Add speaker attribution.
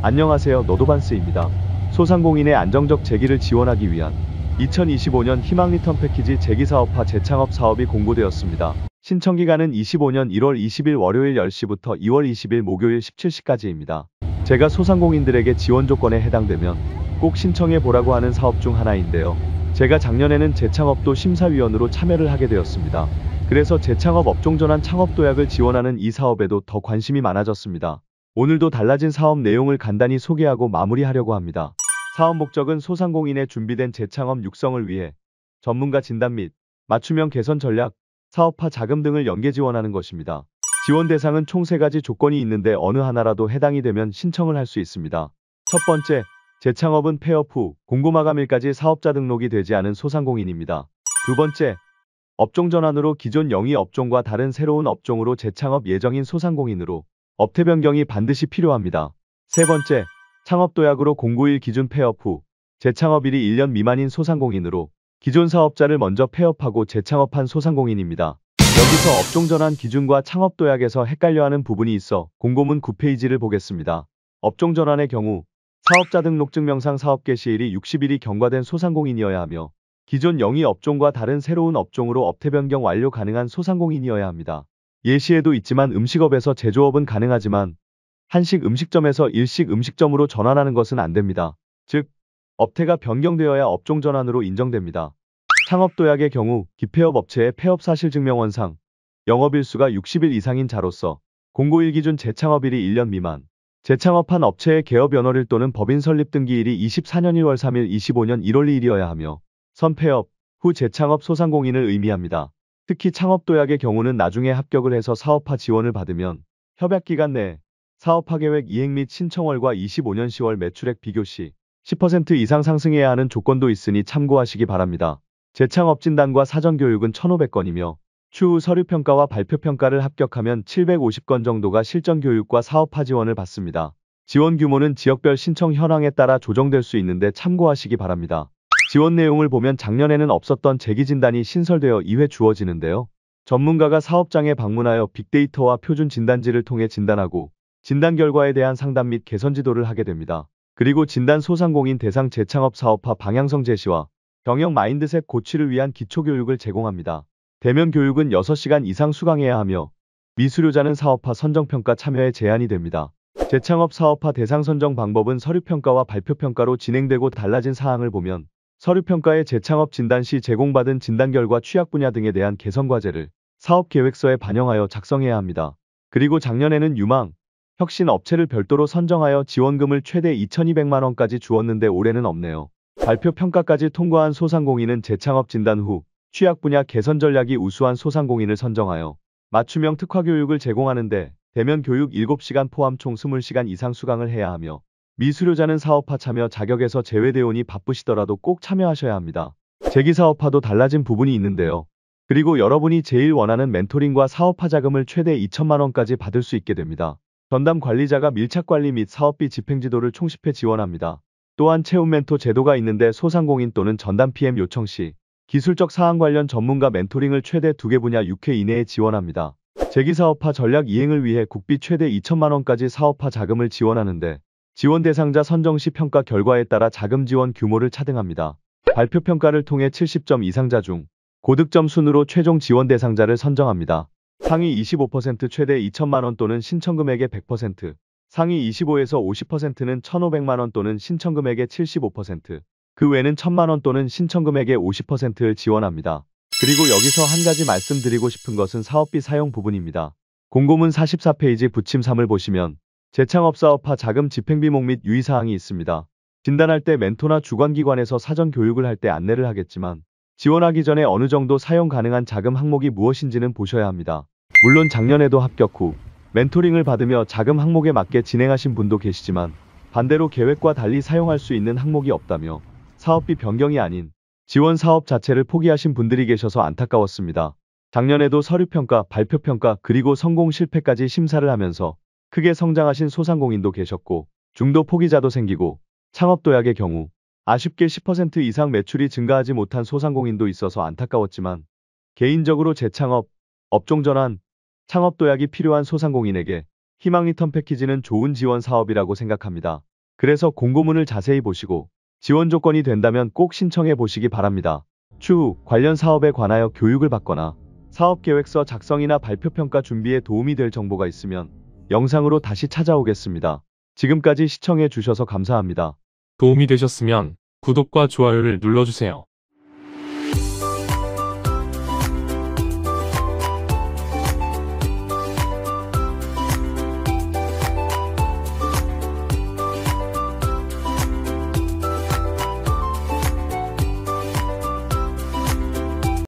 Speaker 1: 안녕하세요. 너도반스입니다. 소상공인의 안정적 재기를 지원하기 위한 2025년 희망 리턴 패키지 재기사업화 재창업 사업이 공고되었습니다. 신청기간은 25년 1월 20일 월요일 10시부터 2월 20일 목요일 17시까지입니다. 제가 소상공인들에게 지원 조건에 해당되면 꼭 신청해 보라고 하는 사업 중 하나인데요. 제가 작년에는 재창업도 심사위원으로 참여를 하게 되었습니다. 그래서 재창업 업종전환 창업 도약을 지원하는 이 사업에도 더 관심이 많아졌습니다. 오늘도 달라진 사업 내용을 간단히 소개하고 마무리하려고 합니다. 사업 목적은 소상공인의 준비된 재창업 육성을 위해 전문가 진단 및 맞춤형 개선 전략, 사업화 자금 등을 연계 지원하는 것입니다. 지원 대상은 총 3가지 조건이 있는데 어느 하나라도 해당이 되면 신청을 할 수 있습니다. 첫 번째, 재창업은 폐업 후 공고 마감일까지 사업자 등록이 되지 않은 소상공인입니다. 두 번째, 업종 전환으로 기존 영위 업종과 다른 새로운 업종으로 재창업 예정인 소상공인으로 업태 변경이 반드시 필요합니다. 세 번째, 창업 도약으로 공고일 기준 폐업 후 재창업일이 1년 미만인 소상공인으로 기존 사업자를 먼저 폐업하고 재창업한 소상공인입니다. 여기서 업종 전환 기준과 창업 도약에서 헷갈려하는 부분이 있어 공고문 9페이지를 보겠습니다. 업종 전환의 경우 사업자 등록 증명상 사업 개시일이 60일이 경과된 소상공인이어야 하며 기존 영위 업종과 다른 새로운 업종으로 업태 변경 완료 가능한 소상공인이어야 합니다. 예시에도 있지만 음식업에서 제조업은 가능하지만 한식 음식점에서 일식 음식점으로 전환하는 것은 안 됩니다. 즉, 업태가 변경되어야 업종 전환으로 인정됩니다. 창업 도약의 경우 기폐업 업체의 폐업 사실 증명원상 영업일수가 60일 이상인 자로서 공고일 기준 재창업일이 1년 미만, 재창업한 업체의 개업 연월일 또는 법인 설립 등기일이 24년 1월 3일, 25년 1월 2일이어야 하며 선폐업 후 재창업 소상공인을 의미합니다. 특히 창업 도약의 경우는 나중에 합격을 해서 사업화 지원을 받으면 협약기간 내 사업화 계획 이행 및 신청월과 25년 10월 매출액 비교 시 10% 이상 상승해야 하는 조건도 있으니 참고하시기 바랍니다. 재창업 진단과 사전 교육은 1,500건이며 추후 서류평가와 발표평가를 합격하면 750건 정도가 실전 교육과 사업화 지원을 받습니다. 지원 규모는 지역별 신청 현황에 따라 조정될 수 있는데 참고하시기 바랍니다. 지원 내용을 보면 작년에는 없었던 재기진단이 신설되어 2회 주어지는데요. 전문가가 사업장에 방문하여 빅데이터와 표준 진단지를 통해 진단하고 진단 결과에 대한 상담 및 개선 지도를 하게 됩니다. 그리고 진단 소상공인 대상 재창업 사업화 방향성 제시와 경영 마인드셋 고취를 위한 기초교육을 제공합니다. 대면 교육은 6시간 이상 수강해야 하며 미수료자는 사업화 선정평가 참여에 제한이 됩니다. 재창업 사업화 대상 선정 방법은 서류평가와 발표평가로 진행되고 달라진 사항을 보면 서류평가의 재창업 진단 시 제공받은 진단 결과 취약 분야 등에 대한 개선 과제를 사업계획서에 반영하여 작성해야 합니다. 그리고 작년에는 유망, 혁신 업체를 별도로 선정하여 지원금을 최대 2,200만 원까지 주었는데 올해는 없네요. 발표평가까지 통과한 소상공인은 재창업 진단 후 취약 분야 개선 전략이 우수한 소상공인을 선정하여 맞춤형 특화교육을 제공하는데 대면 교육 7시간 포함 총 20시간 이상 수강을 해야 하며 미수료자는 사업화 참여 자격에서 제외되오니 바쁘시더라도 꼭 참여하셔야 합니다. 재기사업화도 달라진 부분이 있는데요. 그리고 여러분이 제일 원하는 멘토링과 사업화 자금을 최대 2천만 원까지 받을 수 있게 됩니다. 전담 관리자가 밀착관리 및 사업비 집행지도를 총집해 지원합니다. 또한 채움 멘토 제도가 있는데 소상공인 또는 전담 PM 요청 시 기술적 사항 관련 전문가 멘토링을 최대 2개 분야 6회 이내에 지원합니다. 재기사업화 전략 이행을 위해 국비 최대 2천만 원까지 사업화 자금을 지원하는데 지원 대상자 선정 시 평가 결과에 따라 자금 지원 규모를 차등합니다. 발표 평가를 통해 70점 이상자 중 고득점 순으로 최종 지원 대상자를 선정합니다. 상위 25% 최대 2천만 원 또는 신청금액의 100%, 상위 25에서 50%는 1,500만 원 또는 신청금액의 75%, 그 외는 1,000만 원 또는 신청금액의 50%를 지원합니다. 그리고 여기서 한 가지 말씀드리고 싶은 것은 사업비 사용 부분입니다. 공고문 44페이지 부침 3을 보시면 재창업 사업화 자금 집행비목 및 유의사항이 있습니다. 진단할 때 멘토나 주관기관에서 사전 교육을 할 때 안내를 하겠지만 지원하기 전에 어느 정도 사용 가능한 자금 항목이 무엇인지는 보셔야 합니다. 물론 작년에도 합격 후 멘토링을 받으며 자금 항목에 맞게 진행하신 분도 계시지만 반대로 계획과 달리 사용할 수 있는 항목이 없다며 사업비 변경이 아닌 지원 사업 자체를 포기하신 분들이 계셔서 안타까웠습니다. 작년에도 서류평가, 발표평가 그리고 성공 실패까지 심사를 하면서 크게 성장하신 소상공인도 계셨고 중도 포기자도 생기고 창업 도약의 경우 아쉽게 10% 이상 매출이 증가하지 못한 소상공인도 있어서 안타까웠지만 개인적으로 재창업, 업종 전환, 창업 도약이 필요한 소상공인에게 희망 리턴 패키지는 좋은 지원 사업이라고 생각합니다. 그래서 공고문을 자세히 보시고 지원 조건이 된다면 꼭 신청해 보시기 바랍니다. 추후 관련 사업에 관하여 교육을 받거나 사업계획서 작성이나 발표평가 준비에 도움이 될 정보가 있으면 영상으로 다시 찾아오겠습니다. 지금까지 시청해 주셔서 감사합니다.
Speaker 2: 도움이 되셨으면 구독과 좋아요를 눌러주세요.